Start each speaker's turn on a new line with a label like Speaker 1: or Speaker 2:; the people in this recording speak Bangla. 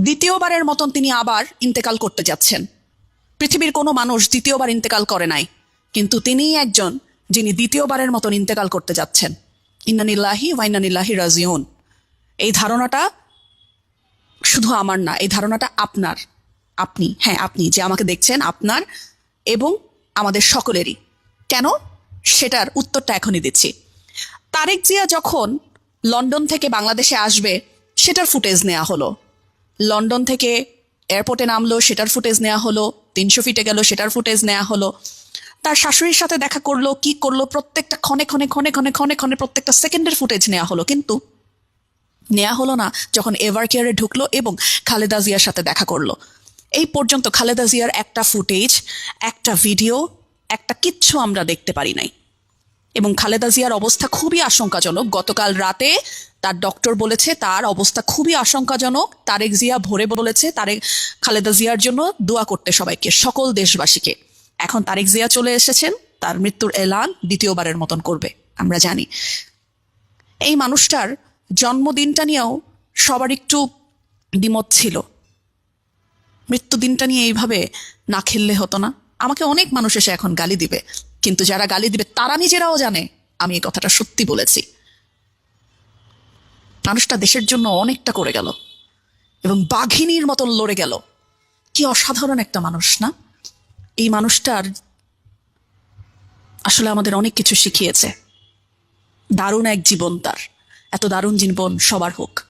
Speaker 1: দ্বিতীয়বারের মতন তিনি আবার ইন্তেকাল করতে যাচ্ছেন। পৃথিবীর কোনো মানুষ দ্বিতীয়বার ইন্তেকাল করে নাই, কিন্তু তিনিই একজন যিনি দ্বিতীয়বারের মতন ইন্তেকাল করতে যাচ্ছেন। ইন্নানিল্লাহি ওয়া ইন্নানিল্লাহি রাজিউন। এই ধারণাটা শুধু আমার না, এই ধারণাটা আপনার, আপনি যে আমাকে দেখছেন, আপনার এবং আমাদের সকলেরই। কেন? সেটার উত্তরটা এখনই দিচ্ছি। তারেক জিয়া যখন লন্ডন থেকে বাংলাদেশে আসবে সেটার ফুটেজ নেওয়া হলো, লন্ডন থেকে এয়ারপোর্টে নামলো সেটার ফুটেজ নেওয়া হলো, 300 ফিটে গেল সেটার ফুটেজ নেওয়া হলো, তার শাশুড়ির সাথে দেখা করলো, কি করলো, প্রত্যেকটা ক্ষণে ক্ষণে ক্ষণে ক্ষণে ক্ষণে ক্ষণে প্রত্যেকটা সেকেন্ডের ফুটেজ নেওয়া হলো। কিন্তু নেওয়া হলো না যখন এভার কেয়ারে ঢুকলো এবং খালেদা জিয়ার সাথে দেখা করলো। এই পর্যন্ত খালেদা জিয়ার একটা ফুটেজ, একটা ভিডিও, একটা কিচ্ছু আমরা দেখতে পারি নাই। এবং খালেদা জিয়ার অবস্থা খুবই আশঙ্কাজনক। গতকাল রাতে তার ডক্টর বলেছে তার অবস্থা খুবই আশঙ্কাজনক। তারেক জিয়া ভোরে বলেছে খালেদা জিয়ার জন্য দোয়া করতে সবাইকে, সকল দেশবাসীকে। এখন তারেক জিয়া চলে এসেছেন, তার মৃত্যুর এলান দ্বিতীয়বারের মতন করবে, আমরা জানি। এই মানুষটার জন্মদিনটা নিয়েও সবার একটু দ্বিমত ছিল। মৃত্যুদিনটা নিয়ে এইভাবে না খেললে হতো না। আমাকে অনেক মানুষ এসে এখন গালি দিবে, কিন্তু যারা গালি দিবে তারা নিজেরাও জানে আমি এই কথাটা সত্যি বলেছি। মানুষটা দেশের জন্য অনেকটা করে গেল এবং বাঘিনীর মতন লড়ে গেল। কি অসাধারণ একটা মানুষ না? এই মানুষটার আসলে আমাদের অনেক কিছু শিখিয়েছে। দারুণ এক জীবন তার। এত দারুণ জীবন সবার হোক।